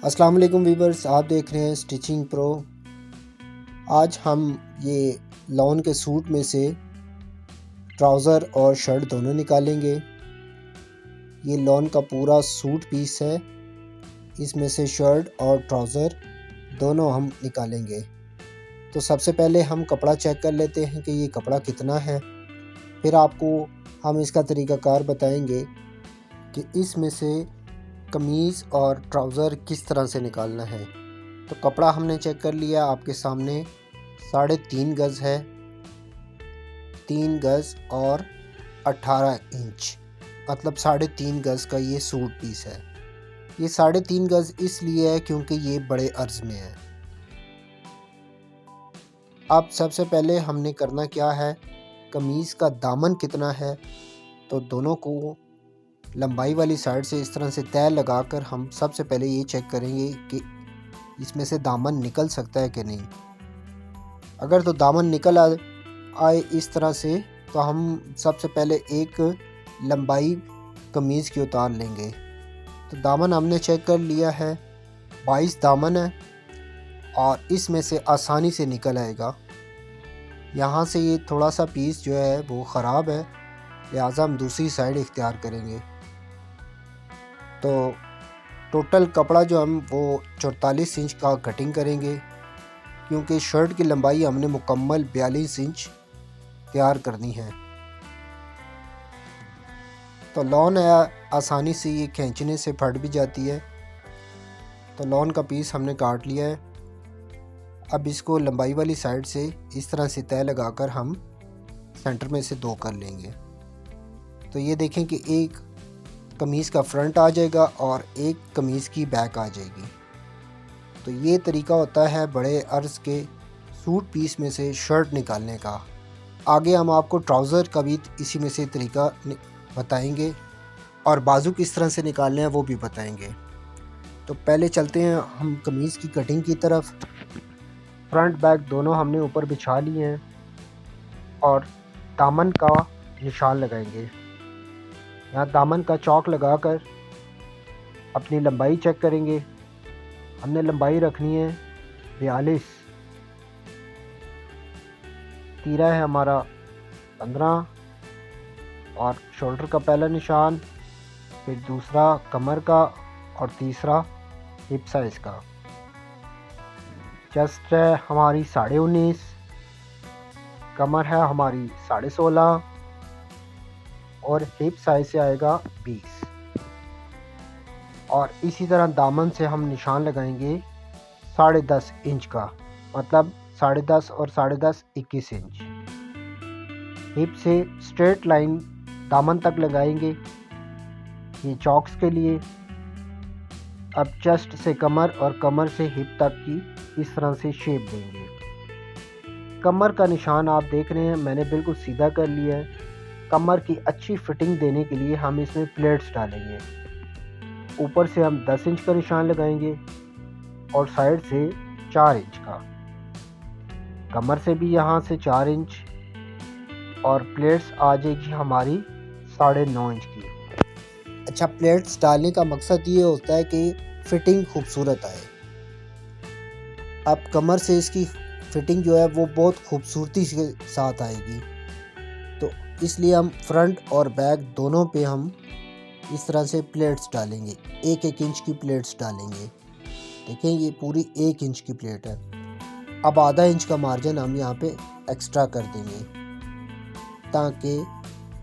अस्सलाम वालेकुम वीवर्स, आप देख रहे हैं स्टिचिंग प्रो। आज हम ये लॉन के सूट में से ट्राउज़र और शर्ट दोनों निकालेंगे। ये लॉन का पूरा सूट पीस है, इसमें से शर्ट और ट्राउज़र दोनों हम निकालेंगे। तो सबसे पहले हम कपड़ा चेक कर लेते हैं कि ये कपड़ा कितना है, फिर आपको हम इसका तरीक़ाकार बताएंगे कि इसमें से कमीज़ और ट्राउज़र किस तरह से निकालना है। तो कपड़ा हमने चेक कर लिया, आपके सामने 3.5 गज़ है, 3 गज़ और 18 इंच, मतलब 3.5 गज़ का ये सूट पीस है। ये 3.5 गज़ इसलिए है क्योंकि ये बड़े अर्ज़ में है। अब सबसे पहले हमने करना क्या है, कमीज़ का दामन कितना है, तो दोनों को लंबाई वाली साइड से इस तरह से तय लगाकर हम सबसे पहले ये चेक करेंगे कि इसमें से दामन निकल सकता है कि नहीं। अगर तो दामन निकल आए इस तरह से, तो हम सबसे पहले एक लंबाई कमीज़ की उतार लेंगे। तो दामन हमने चेक कर लिया है, 22 दामन है और इसमें से आसानी से निकल आएगा। यहाँ से ये थोड़ा सा पीस जो है वो ख़राब है, लिहाजा हम दूसरी साइड इख्तियार करेंगे। तो टोटल कपड़ा जो हम वो 44 इंच का कटिंग करेंगे, क्योंकि शर्ट की लंबाई हमने मुकम्मल 42 इंच तैयार करनी है। तो लॉन है, आसानी से ये खींचने से फट भी जाती है। तो लॉन का पीस हमने काट लिया है। अब इसको लंबाई वाली साइड से इस तरह से तय लगाकर हम सेंटर में से 2 कर लेंगे। तो ये देखें कि एक कमीज़ का फ्रंट आ जाएगा और एक कमीज़ की बैक आ जाएगी। तो ये तरीका होता है बड़े अर्ज़ के सूट पीस में से शर्ट निकालने का। आगे हम आपको ट्राउज़र का भी इसी में से तरीका बताएंगे और बाजू किस तरह से निकालने हैं वो भी बताएंगे। तो पहले चलते हैं हम कमीज़ की कटिंग की तरफ। फ्रंट बैक दोनों हमने ऊपर बिछा लिए हैं और दामन का निशान लगाएंगे। यहाँ दामन का चौक लगाकर अपनी लंबाई चेक करेंगे। हमने लंबाई रखनी है 42, तीरा है हमारा 15 और शोल्डर का पहला निशान, फिर दूसरा कमर का और तीसरा हिप साइज़ का। चेस्ट है हमारी 19.5, कमर है हमारी 16.5 और हिप साइज से आएगा 20। और इसी तरह दामन से हम निशान लगाएंगे 10.5 इंच का, मतलब 10.5 और 10.5 21 इंच। हिप से स्ट्रेट लाइन दामन तक लगाएंगे, ये चॉक्स के लिए। अब चेस्ट से कमर और कमर से हिप तक की इस तरह से शेप देंगे। कमर का निशान आप देख रहे हैं, मैंने बिल्कुल सीधा कर लिया है। कमर की अच्छी फिटिंग देने के लिए हम इसमें प्लेट्स डालेंगे। ऊपर से हम 10 इंच का निशान लगाएंगे और साइड से 4 इंच का। कमर से भी यहाँ से 4 इंच और प्लेट्स आ जाएगी हमारी 9.5 इंच की। अच्छा, प्लेट्स डालने का मकसद ये होता है कि फिटिंग खूबसूरत आए। अब कमर से इसकी फिटिंग जो है वो बहुत खूबसूरती के साथ आएगी, तो इसलिए हम फ्रंट और बैक दोनों पे हम इस तरह से प्लेट्स डालेंगे। 1-1 इंच की प्लेट्स डालेंगे। देखें, ये पूरी 1 इंच की प्लेट है। अब आधा इंच का मार्जिन हम यहाँ पे एक्स्ट्रा कर देंगे, ताकि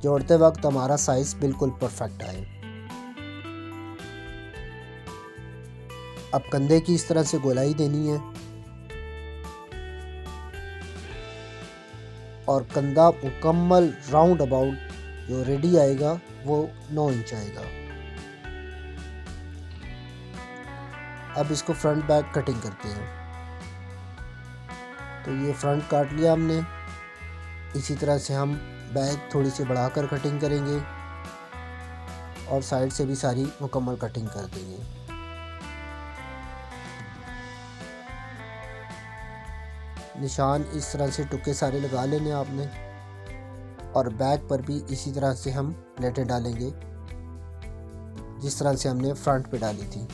जोड़ते वक्त हमारा साइज़ बिल्कुल परफेक्ट आए। अब कंधे की इस तरह से गोलाई देनी है और कंधा मुकम्मल राउंड अबाउट जो रेडी आएगा वो 9 इंच आएगा। अब इसको फ्रंट बैक कटिंग करते हैं। तो ये फ्रंट काट लिया हमने। इसी तरह से हम बैक थोड़ी सी बढ़ाकर कटिंग करेंगे और साइड से भी सारी मुकम्मल कटिंग कर देंगे। निशान इस तरह से टुके सारे लगा लेने आपने और बैक पर भी इसी तरह से हम प्लेटें डालेंगे जिस तरह से हमने फ्रंट पे डाली थी।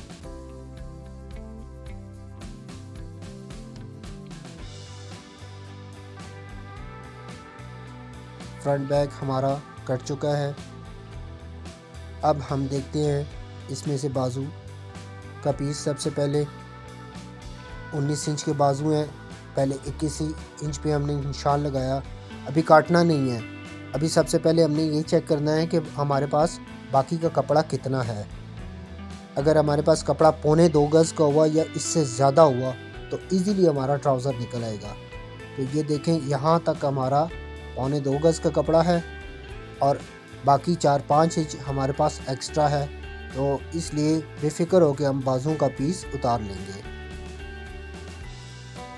फ्रंट बैक हमारा कट चुका है। अब हम देखते हैं इसमें से बाजू का पीस। सबसे पहले 19 इंच के बाजू हैं, पहले 21 इंच पे हमने निशान लगाया। अभी काटना नहीं है, अभी सबसे पहले हमने ये चेक करना है कि हमारे पास बाकी का कपड़ा कितना है। अगर हमारे पास कपड़ा 1.25 गज़ का हुआ या इससे ज़्यादा हुआ तो इजीली हमारा ट्राउज़र निकल आएगा। तो ये देखें, यहाँ तक हमारा 1.25 गज़ का कपड़ा है और बाकी 4-5 इंच हमारे पास एक्स्ट्रा है, तो इसलिए बेफिक्र हो के हम बाजू का पीस उतार लेंगे।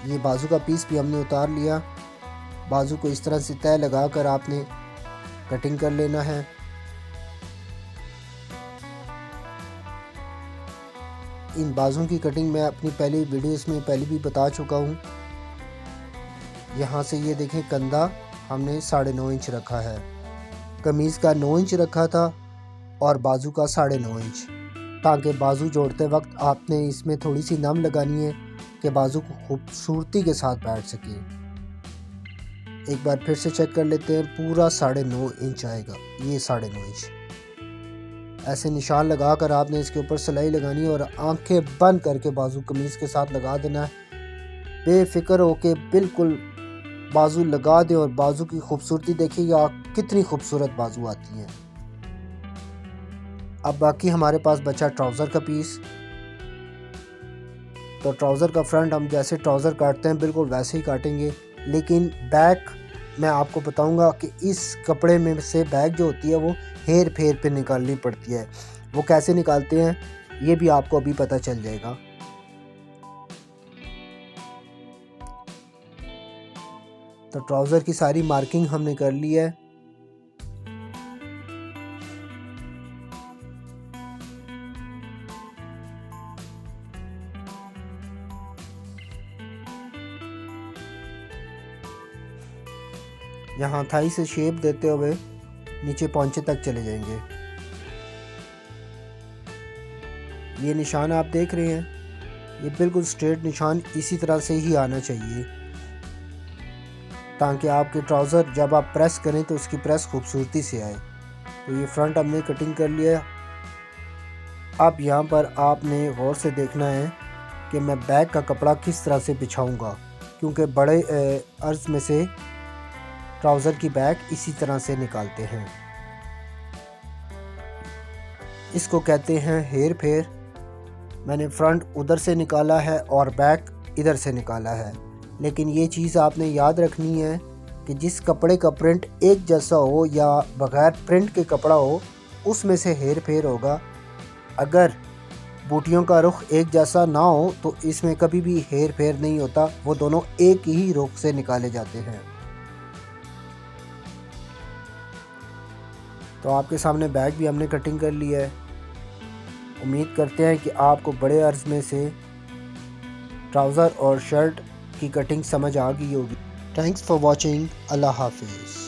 ये बाजू का पीस भी हमने उतार लिया। बाजू को इस तरह से तय लगा कर आपने कटिंग कर लेना है। इन बाजू की कटिंग मैं अपनी पहली वीडियोस में पहले भी बता चुका हूँ। यहाँ से ये देखें, कंधा हमने 9.5 इंच रखा है, कमीज़ का 9 इंच रखा था और बाजू का 9.5 इंच, ताकि बाजू जोड़ते वक्त आपने इसमें थोड़ी सी नम लगानी है कि बाजू को खूबसूरती के साथ बैठ सके। एक बार फिर से चेक कर लेते हैं, पूरा 9.5 इंच आएगा, ये 9.5 इंच। ऐसे निशान लगा कर आपने इसके ऊपर सिलाई लगानी है और आंखें बंद करके बाजू कमीज़ के साथ लगा देना है। बेफिक्र होके बिल्कुल बाजू लगा दें और बाजू की खूबसूरती देखिएगा कितनी खूबसूरत बाजू आती है। अब बाकी हमारे पास बचा ट्राउज़र का पीस। तो ट्राउज़र का फ्रंट हम जैसे ट्राउज़र काटते हैं बिल्कुल वैसे ही काटेंगे, लेकिन बैक मैं आपको बताऊंगा कि इस कपड़े में से बैक जो होती है वो हेर फेर पे निकालनी पड़ती है। वो कैसे निकालते हैं ये भी आपको अभी पता चल जाएगा। तो ट्राउज़र की सारी मार्किंग हमने कर ली है। यहाँ थाई से शेप देते हुए नीचे पहुंचे तक चले जाएंगे। ये निशान आप देख रहे हैं, ये बिल्कुल स्ट्रेट निशान इसी तरह से ही आना चाहिए, ताकि आपके ट्राउज़र जब आप प्रेस करें तो उसकी प्रेस खूबसूरती से आए। तो ये फ्रंट हमने कटिंग कर लिया। अब यहाँ पर आपने गौर से देखना है कि मैं बैक का कपड़ा किस तरह से बिछाऊंगा, क्योंकि बड़े अर्ज में से ट्राउज़र की बैक इसी तरह से निकालते हैं। इसको कहते हैं हेर फेर। मैंने फ्रंट उधर से निकाला है और बैक इधर से निकाला है, लेकिन ये चीज़ आपने याद रखनी है कि जिस कपड़े का प्रिंट एक जैसा हो या बग़ैर प्रिंट के कपड़ा हो उसमें से हेर फेर होगा। अगर बूटियों का रुख एक जैसा ना हो तो इसमें कभी भी हेर फेर नहीं होता, वो दोनों एक ही रुख से निकाले जाते हैं। तो आपके सामने बैग भी हमने कटिंग कर लिया है। उम्मीद करते हैं कि आपको बड़े अर्ज में से ट्राउज़र और शर्ट की कटिंग समझ आ गई होगी। Thanks for watching. अल्लाह हाफिज़।